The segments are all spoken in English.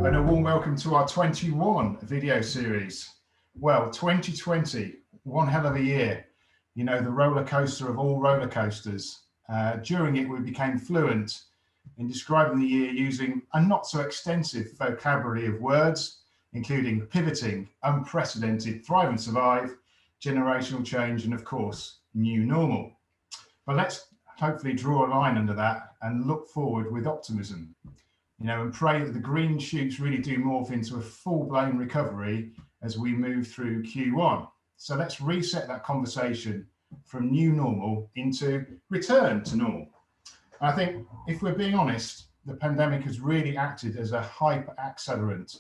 and a warm welcome to our 21 video series. Well, 2020, one hell of a year. You know, the roller coaster of all roller coasters. During it, we became fluent in describing the year using a not so extensive vocabulary of words, including pivoting, unprecedented, thrive and survive, generational change, and of course, new normal. But let's hopefully draw a line under that and look forward with optimism, you know, and pray that the green shoots really do morph into a full-blown recovery as we move through Q1. So let's reset that conversation from new normal into return to normal. I think if we're being honest, the pandemic has really acted as a hyper accelerant.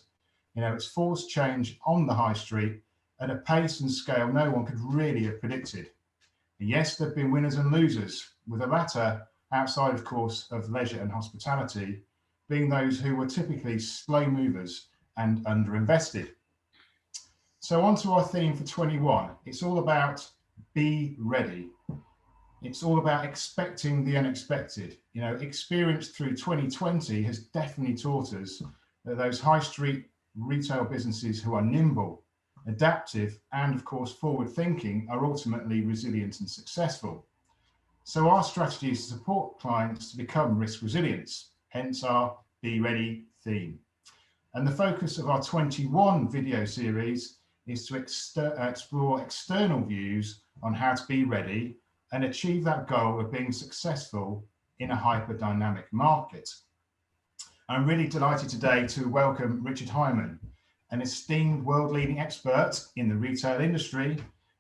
You know, it's forced change on the high street at a pace and scale no one could really have predicted. And yes, there have been winners and losers, with the latter, outside of course of leisure and hospitality, being those who were typically slow movers and underinvested. So on to our theme for 21. It's all about be ready. It's all about expecting the unexpected. You know, experience through 2020 has definitely taught us that those high street retail businesses who are nimble, adaptive, and of course forward thinking are ultimately resilient and successful. So our strategy is to support clients to become risk resilient, hence our Be Ready theme. And the focus of our 21 video series is to explore external views on how to be ready and achieve that goal of being successful in a hyper-dynamic market. I'm really delighted today to welcome Richard Hyman, an esteemed world-leading expert in the retail industry,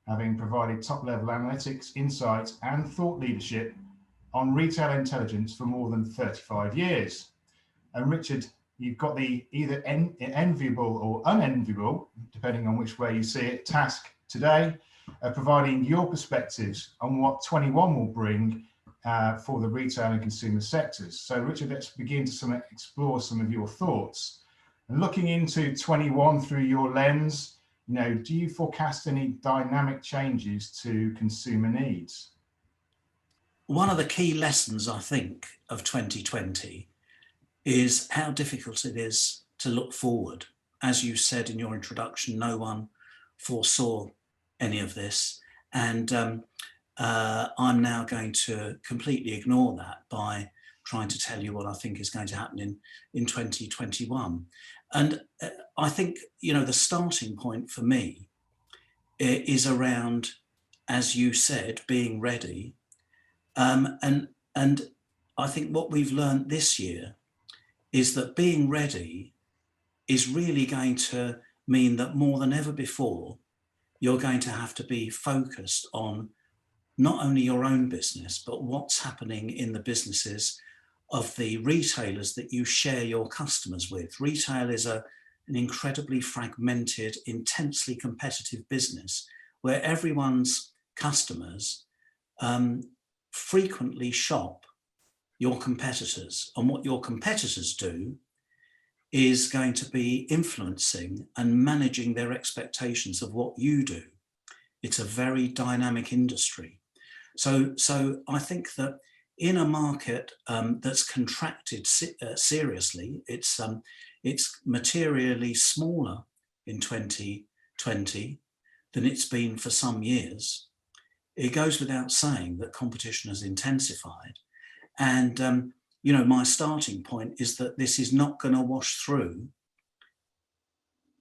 having provided top-level analytics, insights, and thought leadership on retail intelligence for more than 35 years. And Richard, you've got the either enviable or unenviable, depending on which way you see it, task today of providing your perspectives on what 21 will bring for the retail and consumer sectors. So Richard, let's begin to explore some of your thoughts. And looking into 21 through your lens, you know, do you forecast any dynamic changes to consumer needs? One of the key lessons, I think, of 2020 is how difficult it is to look forward. As you said in your introduction, no one foresaw any of this. And I'm now going to completely ignore that by trying to tell you what I think is going to happen in 2021. And I think, you know, the starting point for me is around, as you said, being ready. And I think what we've learned this year is that being ready is really going to mean that more than ever before, you're going to have to be focused on not only your own business, but what's happening in the businesses of the retailers that you share your customers with. Retail is an incredibly fragmented, intensely competitive business where everyone's customers frequently shop your competitors, and what your competitors do is going to be influencing and managing their expectations of what you do. It's a very dynamic industry. So I think that in a market that's contracted seriously, it's materially smaller in 2020 than it's been for some years. It goes without saying that competition has intensified. And, you know, my starting point is that this is not going to wash through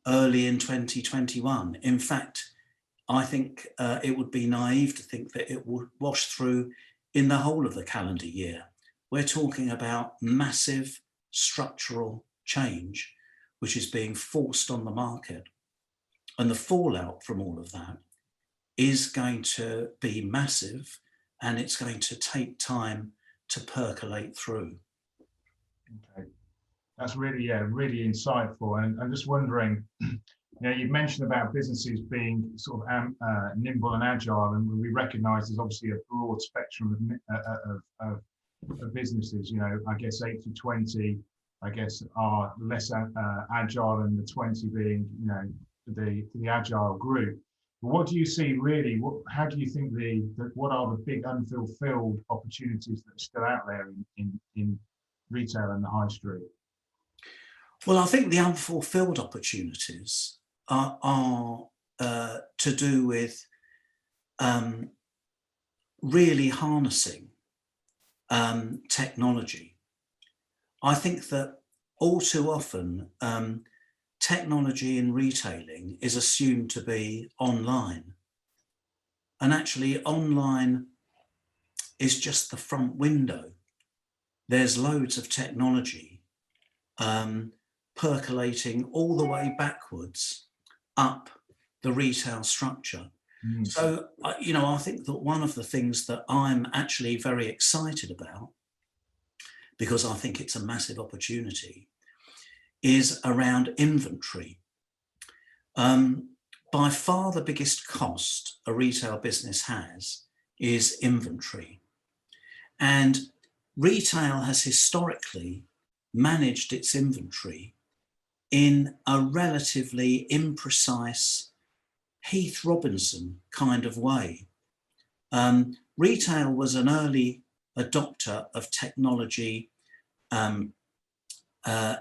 early in 2021. In fact, I think it would be naive to think that it would wash through in the whole of the calendar year. We're talking about massive structural change, which is being forced on the market. And the fallout from all of that is going to be massive, and it's going to take time to percolate through. Okay, that's really, really insightful. And I'm just wondering, you know, you've mentioned about businesses being sort of nimble and agile, and we recognise there's obviously a broad spectrum of businesses. You know, I guess 8 to 20, I guess, are less agile, and the 20 being, you know, the agile group. But what do you see really? How do you think what are the big unfulfilled opportunities that are still out there in retail and the high street? Well, I think the unfulfilled opportunities are to do with really harnessing technology. I think that all too often technology in retailing is assumed to be online, and actually online is just the front window. There's loads of technology percolating all the way backwards up the retail structure. Mm. So, you know, I think that one of the things that I'm actually very excited about, because I think it's a massive opportunity, is around inventory. By far the biggest cost a retail business has is inventory. And retail has historically managed its inventory in a relatively imprecise Heath Robinson kind of way. Retail was an early adopter of technology,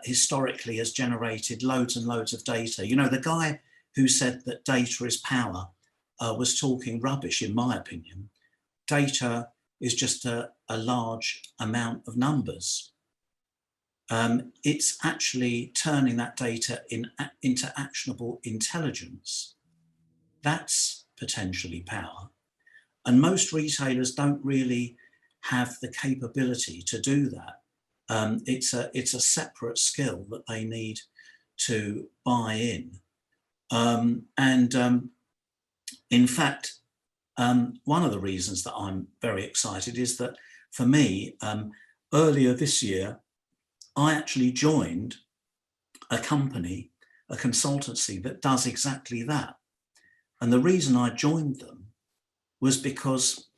historically has generated loads and loads of data. You know, the guy who said that data is power was talking rubbish, in my opinion. Data is just a large amount of numbers. It's actually turning that data into actionable intelligence. That's potentially power. And most retailers don't really have the capability to do that. It's a separate skill that they need to buy in. In fact, one of the reasons that I'm very excited is that for me, earlier this year, I actually joined a company, a consultancy that does exactly that. And the reason I joined them was because,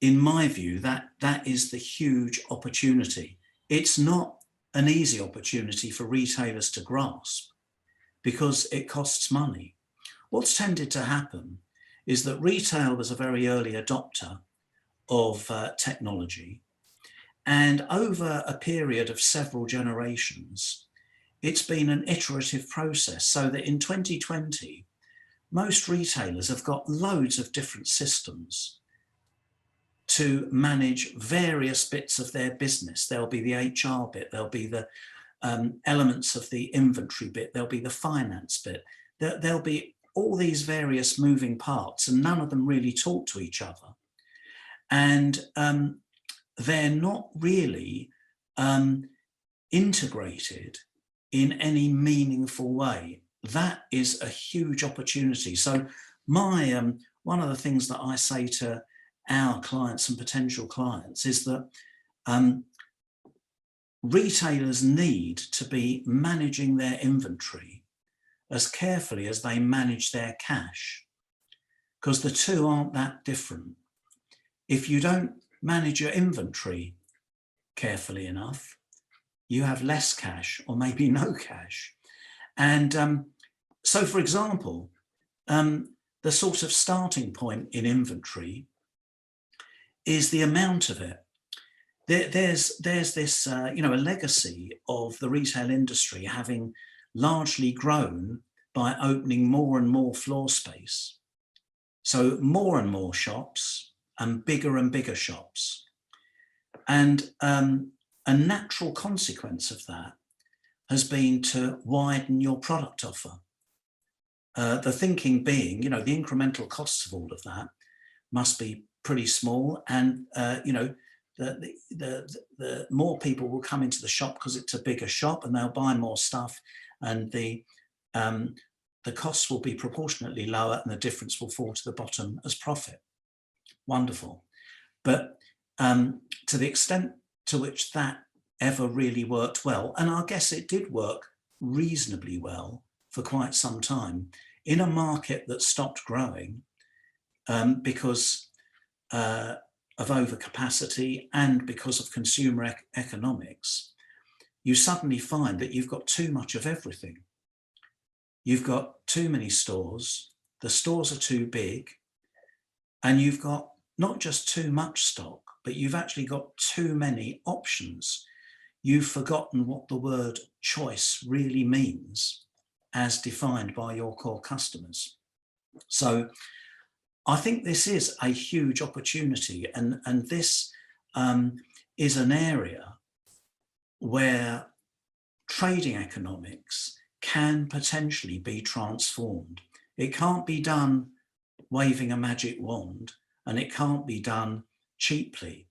in my view, that is the huge opportunity. It's not an easy opportunity for retailers to grasp because it costs money. What's tended to happen is that retail was a very early adopter of technology. And over a period of several generations, it's been an iterative process, so that in 2020, most retailers have got loads of different systems to manage various bits of their business. There'll be the HR bit, there'll be the elements of the inventory bit, there'll be the finance bit, there'll be all these various moving parts, and none of them really talk to each other. And they're not really integrated in any meaningful way. That is a huge opportunity. So my one of the things that I say to our clients and potential clients is that retailers need to be managing their inventory as carefully as they manage their cash, because the two aren't that different. If you don't manage your inventory carefully enough, you have less cash or maybe no cash. And so, for example, the sort of starting point in inventory is the amount of it. There's this, you know, a legacy of the retail industry having largely grown by opening more and more floor space. So more and more shops and bigger shops. And a natural consequence of that has been to widen your product offer. The thinking being, you know, the incremental costs of all of that must be pretty small, and you know, the more people will come into the shop because it's a bigger shop, and they'll buy more stuff, and the costs will be proportionately lower, and the difference will fall to the bottom as profit. Wonderful. But to the extent to which that ever really worked well, and I guess it did work reasonably well for quite some time in a market that stopped growing because of overcapacity and because of consumer economics, you suddenly find that you've got too much of everything. You've got too many stores, the stores are too big, and you've got not just too much stock, but you've actually got too many options. you've forgotten what the word choice really means as defined by your core customers. So I think this is a huge opportunity, and this is an area where trading economics can potentially be transformed. It can't be done waving a magic wand, and it can't be done cheaply,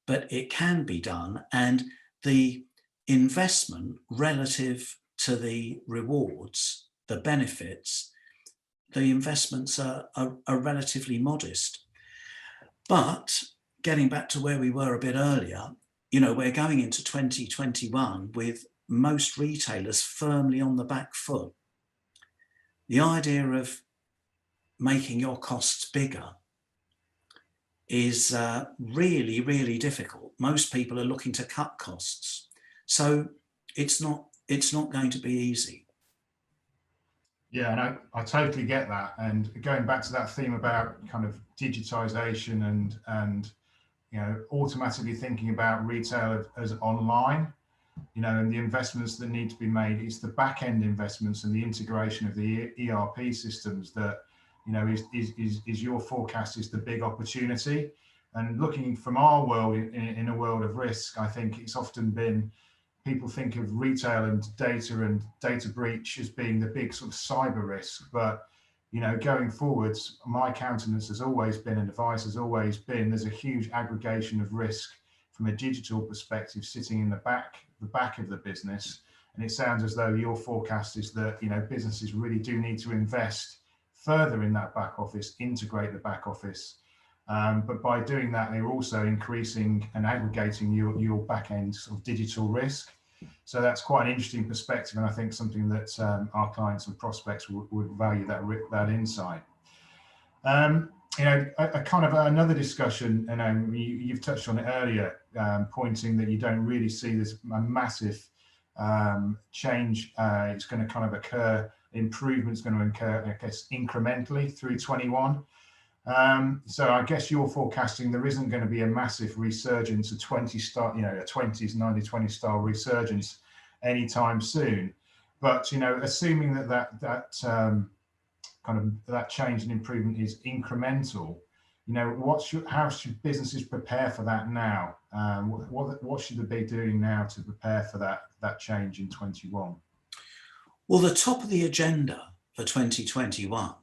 but it can be done, and the investment relative to the rewards, the benefits, the investments are relatively modest. But getting back to where we were a bit earlier, you know, we're going into 2021 with most retailers firmly on the back foot. The idea of making your costs bigger is really, really difficult. Most people are looking to cut costs. So it's not going to be easy. Yeah, and I totally get that. And going back to that theme about kind of digitization and you know, automatically thinking about retail as online, you know, and the investments that need to be made, it's the back end investments and the integration of the ERP systems that, you know, is your forecast is the big opportunity. And looking from our world in a world of risk, I think it's often been, people think of retail and data breach as being the big sort of cyber risk. But, you know, going forwards, my countenance has always been, and advice has always been, there's a huge aggregation of risk from a digital perspective sitting in the back of the business. And it sounds as though your forecast is that, you know, businesses really do need to invest further in that back office, integrate the back office. But by doing that, they're also increasing and aggregating your back end sort of digital risk. So that's quite an interesting perspective, and I think something that our clients and prospects would value that insight. You know, a kind of another discussion, and you've touched on it earlier, pointing that you don't really see this a massive change. It's going to kind of occur, improvement's going to occur, I guess, incrementally through 21. So I guess you're forecasting there isn't going to be a massive resurgence, a 20-star, you know, a 20s, 90-20 style resurgence anytime soon. But, you know, assuming that kind of that change and improvement is incremental, you know, how should businesses prepare for that now? What should they be doing now to prepare for that change in 21? Well, the top of the agenda for 2021,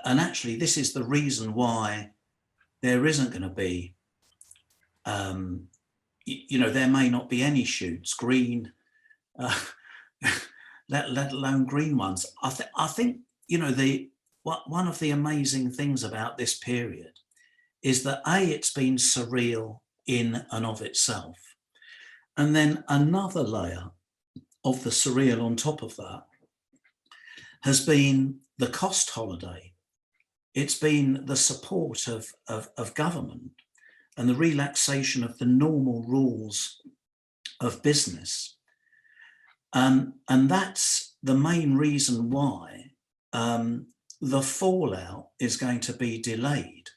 and actually this is the reason why there isn't going to be, you know, there may not be any shoots, green, let alone green ones. I think, you know, one of the amazing things about this period is that it's been surreal in and of itself. And then another layer of the surreal on top of that has been the cost holiday. It's been the support of government and the relaxation of the normal rules of business. And that's the main reason why the fallout is going to be delayed.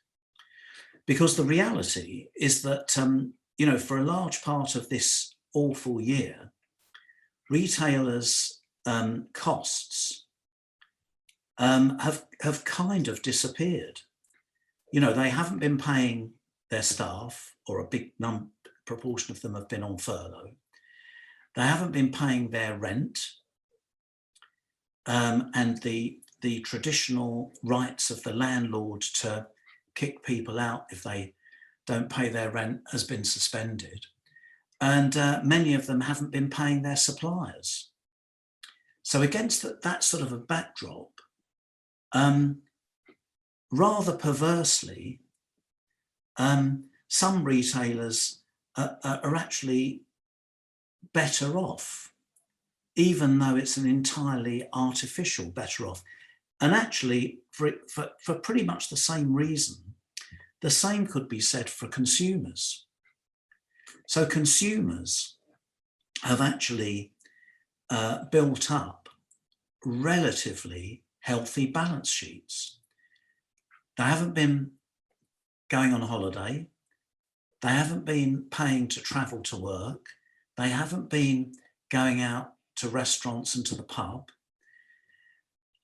Because the reality is that, you know, for a large part of this awful year, retailers' costs have kind of disappeared. You know, they haven't been paying their staff, or a big proportion of them have been on furlough. They haven't been paying their rent, and the traditional rights of the landlord to kick people out if they don't pay their rent has been suspended. And many of them haven't been paying their suppliers. So against that sort of a backdrop, rather perversely, some retailers are actually better off, even though it's an entirely artificial better off. And actually, for pretty much the same reason, the same could be said for consumers. So consumers have actually built up relatively healthy balance sheets. They haven't been going on holiday. They haven't been paying to travel to work. They haven't been going out to restaurants and to the pub.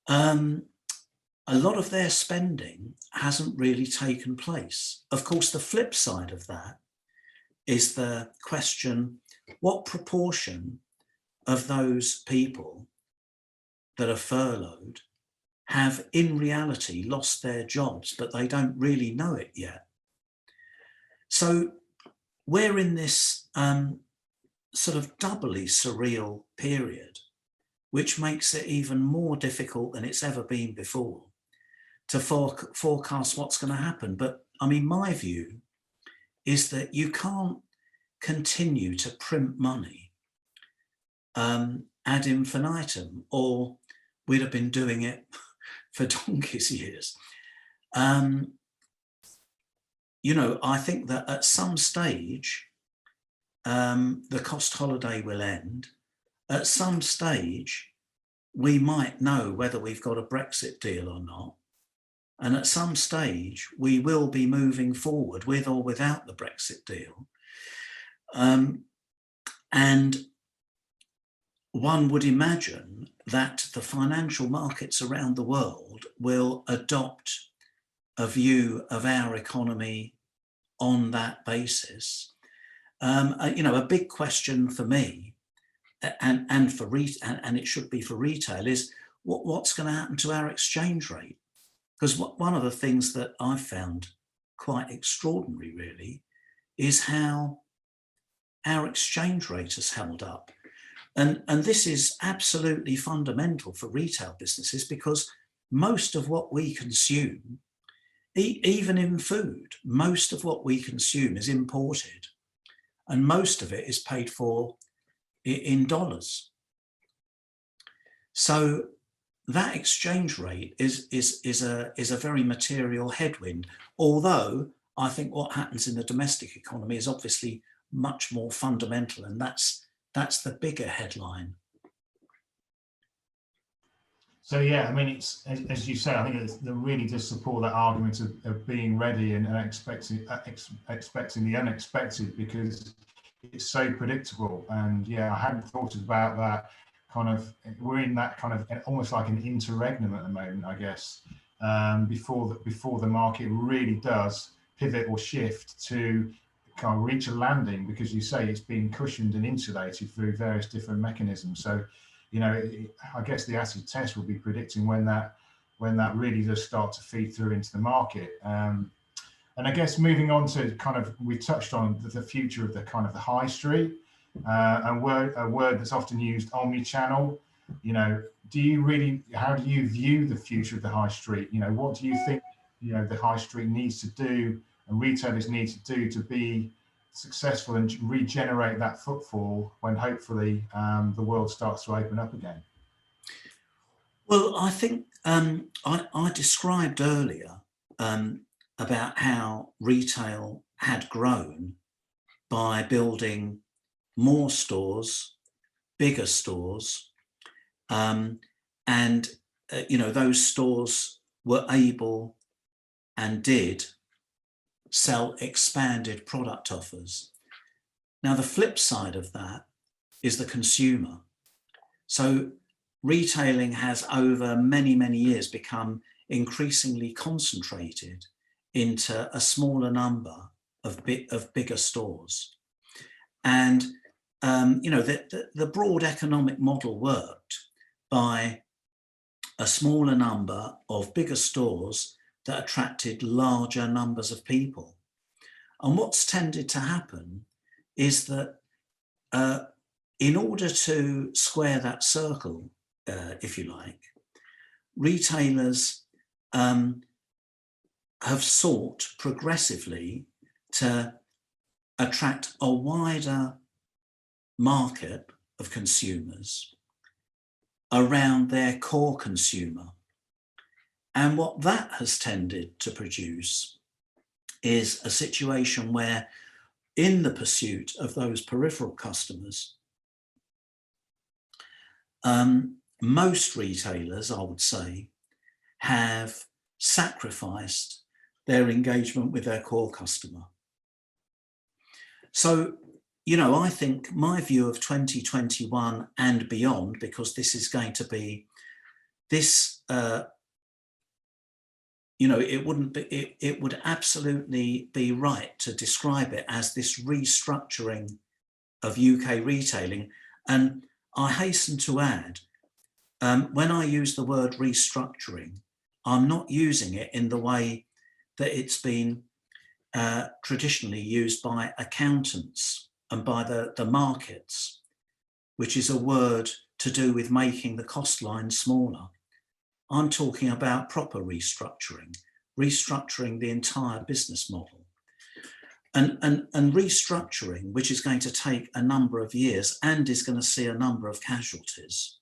A lot of their spending hasn't really taken place. Of course, the flip side of that is the question, what proportion of those people that are furloughed have in reality lost their jobs, but they don't really know it yet? So we're in this sort of doubly surreal period, which makes it even more difficult than it's ever been before to forecast what's going to happen. But I mean, my view is that you can't continue to print money ad infinitum, or we'd have been doing it for donkey's years. You know, I think that at some stage, the cost holiday will end. At some stage, we might know whether we've got a Brexit deal or not. And at some stage, we will be moving forward with or without the Brexit deal. And one would imagine that the financial markets around the world will adopt a view of our economy on that basis. You know, a big question for me, and it should be for retail, is what's going to happen to our exchange rate? Because one of the things that I've found quite extraordinary, really, is how our exchange rate has held up. And this is absolutely fundamental for retail businesses, because most of what we consume, even in food, most of what we consume is imported, and most of it is paid for in dollars. So that exchange rate is a very material headwind, although I think what happens in the domestic economy is obviously much more fundamental, and that's the bigger headline. So yeah, I mean, it's as you say, I think it really does support that argument of being ready and expecting the unexpected, because it's so predictable. And yeah, I hadn't thought about that. Kind of, we're in that kind of almost like an interregnum at the moment, I guess, before the market really does pivot or shift to kind of reach a landing, because you say it's being cushioned and insulated through various different mechanisms. So, you know, I guess the acid test will be predicting when that really does start to feed through into the market. And I guess moving on to kind of, we touched on the future of the kind of the high street, and a word that's often used, omni-channel. You know, how do you view the future of the high street? You know, what do you think, you know, the high street needs to do and retailers need to do to be successful and regenerate that footfall when hopefully the world starts to open up again? Well, I think I described earlier about how retail had grown by building more stores, bigger stores, and you know, those stores were able and did sell expanded product offers. Now, the flip side of that is the consumer. So retailing has over many, many years become increasingly concentrated into a smaller number of bigger stores. And you know, the broad economic model worked by a smaller number of bigger stores that attracted larger numbers of people. And what's tended to happen is that in order to square that circle, if you like, retailers have sought progressively to attract a wider market of consumers around their core consumer. And what that has tended to produce is a situation where, in the pursuit of those peripheral customers, most retailers, I would say, have sacrificed their engagement with their core customer. So I think my view of 2021 and beyond, because this is going to be this, it would absolutely be right to describe it as this restructuring of UK retailing. And I hasten to add, when I use the word restructuring, I'm not using it in the way that it's been traditionally used by accountants and by the markets, which is a word to do with making the cost line smaller. I'm talking about proper restructuring the entire business model. And restructuring, which is going to take a number of years and is going to see a number of casualties.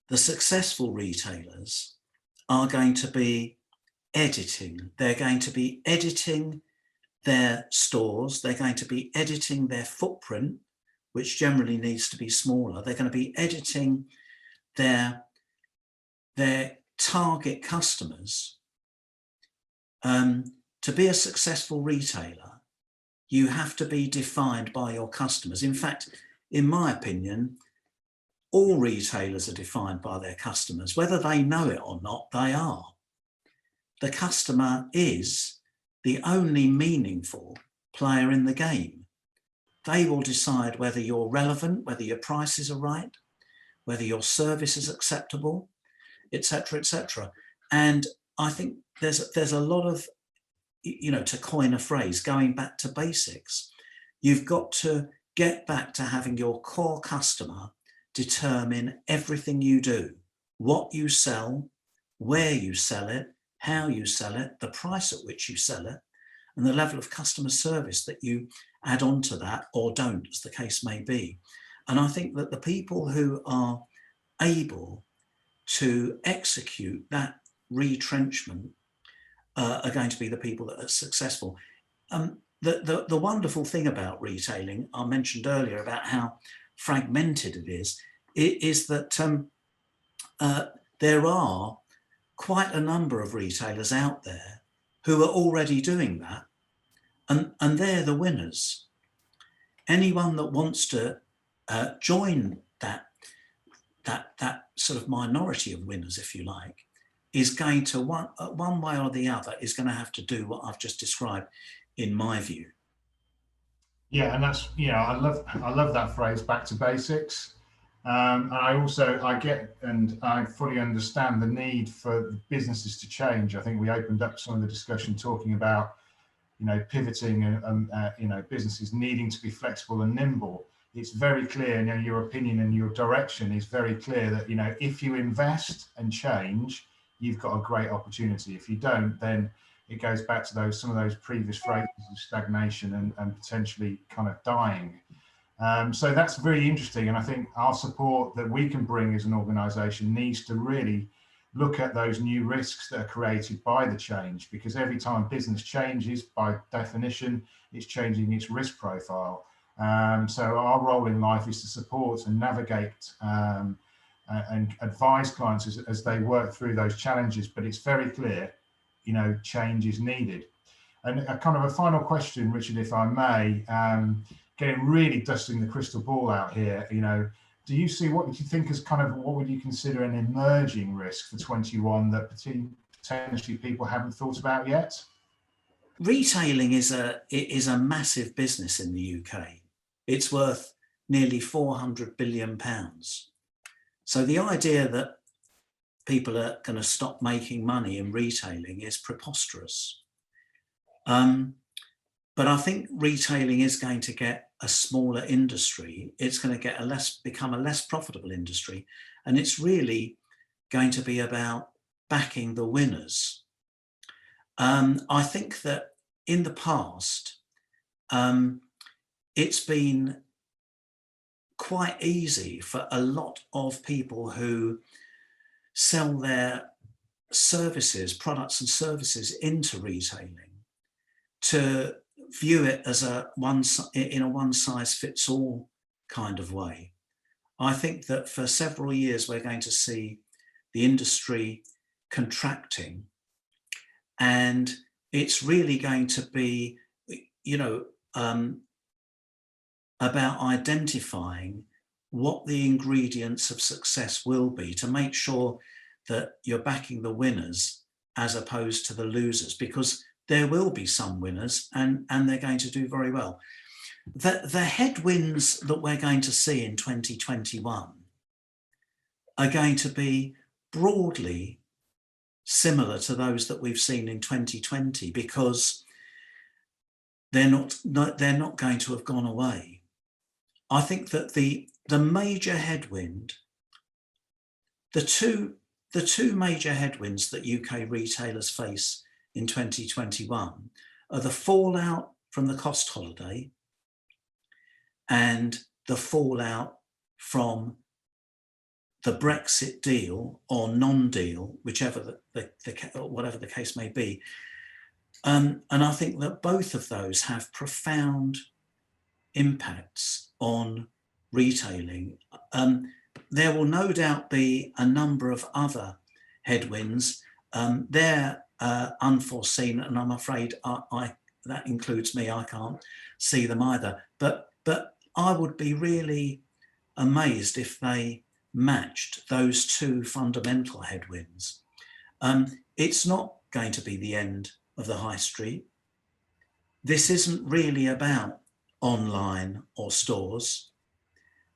The successful retailers are going to be editing. They're going to be editing their stores. They're going to be editing their footprint, which generally needs to be smaller. They're going to be editing their target customers. To be a successful retailer, you have to be defined by your customers. In fact, in my opinion, all retailers are defined by their customers. Whether they know it or not, they are. The customer is the only meaningful player in the game. They will decide whether you're relevant, whether your prices are right, whether your service is acceptable, etc., etc. And I think there's a lot of, to coin a phrase, going back to basics. You've got to get back to having your core customer determine everything you do, what you sell, where you sell it, how you sell it, the price at which you sell it, and the level of customer service that you add on to that or don't, as the case may be. And I think that the people who are able to execute that retrenchment are going to be the people that are successful. The wonderful thing about retailing, I mentioned earlier about how fragmented it is that there are quite a number of retailers out there who are already doing that, and they're the winners. Anyone that wants to join that sort of minority of winners, if you like, is going to, one way or the other, is going to have to do what I've just described, in my view. Yeah, and that's, I love that phrase, back to basics. And I get and I fully understand the need for businesses to change. I think we opened up some of the discussion talking about, pivoting and, businesses needing to be flexible and nimble. It's very clear, your opinion and your direction is very clear that, if you invest and change, you've got a great opportunity. If you don't, then it goes back to some of those previous phrases of stagnation and potentially kind of dying. So that's very interesting. And I think our support that we can bring as an organization needs to really look at those new risks that are created by the change, because every time business changes, by definition, it's changing its risk profile. So our role in life is to support and navigate and advise clients as they work through those challenges. But it's very clear, change is needed. And a kind of a final question, Richard, if I may, getting really dusting the crystal ball out here, do you see, what do you think is what would you consider an emerging risk for 21 that potentially people haven't thought about yet? Retailing is a massive business in the UK. It's worth nearly £400 billion. So the idea that people are going to stop making money in retailing is preposterous. But I think retailing is going to get a smaller industry. It's going to become a less profitable industry. And it's really going to be about backing the winners. I think that in the past, it's been quite easy for a lot of people who sell their products and services into retailing, to view it as in a one-size-fits-all kind of way. I think that for several years we're going to see the industry contracting, and it's really going to be, about identifying what the ingredients of success will be to make sure that you're backing the winners as opposed to the losers, because there will be some winners and they're going to do very well. The headwinds that we're going to see in 2021 are going to be broadly similar to those that we've seen in 2020, because they're not going to have gone away. I think that the major headwind, the two major headwinds that UK retailers face in 2021 are the fallout from the cost holiday and the fallout from the Brexit deal or non-deal, whichever whatever the case may be. And I think that both of those have profound impacts on retailing. There will no doubt be a number of other headwinds. They're unforeseen, and I'm afraid that includes me. I can't see them either. But I would be really amazed if they matched those two fundamental headwinds. It's not going to be the end of the high street. This isn't really about online or stores.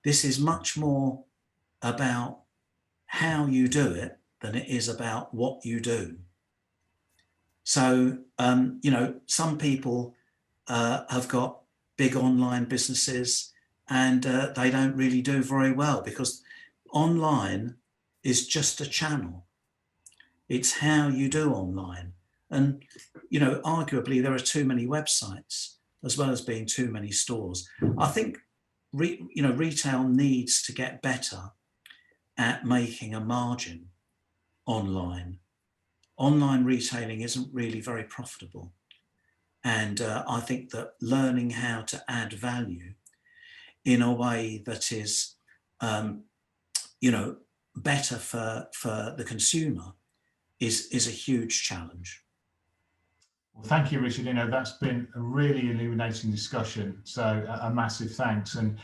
This is much more about how you do it than it is about what you do. So, some people have got big online businesses and they don't really do very well because online is just a channel. It's how you do online. And, arguably there are too many websites as well as being too many stores. I think, retail needs to get better at making a margin online. Online retailing isn't really very profitable. And I think that learning how to add value in a way that is, better for the consumer is a huge challenge. Well, thank you, Richard. That's been a really illuminating discussion. So a massive thanks. And,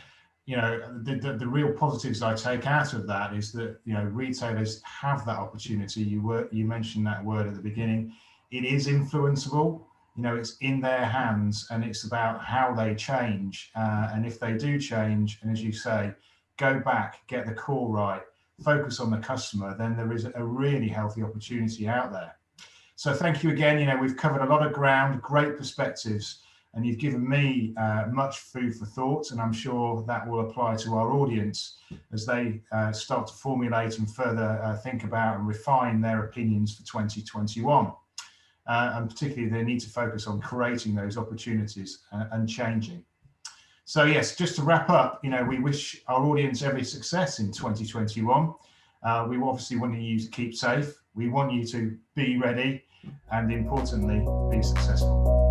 the real positives I take out of that is that, retailers have that opportunity. You mentioned that word at the beginning. It is influenceable. It's in their hands, and it's about how they change. And if they do change, and as you say, go back, get the core right, focus on the customer, then there is a really healthy opportunity out there. So thank you again. We've covered a lot of ground, great perspectives, and you've given me much food for thought, and I'm sure that will apply to our audience as they start to formulate and further think about and refine their opinions for 2021. And particularly they need to focus on creating those opportunities and changing. So yes, just to wrap up, we wish our audience every success in 2021. We obviously want you to keep safe. We want you to be ready and importantly, be successful.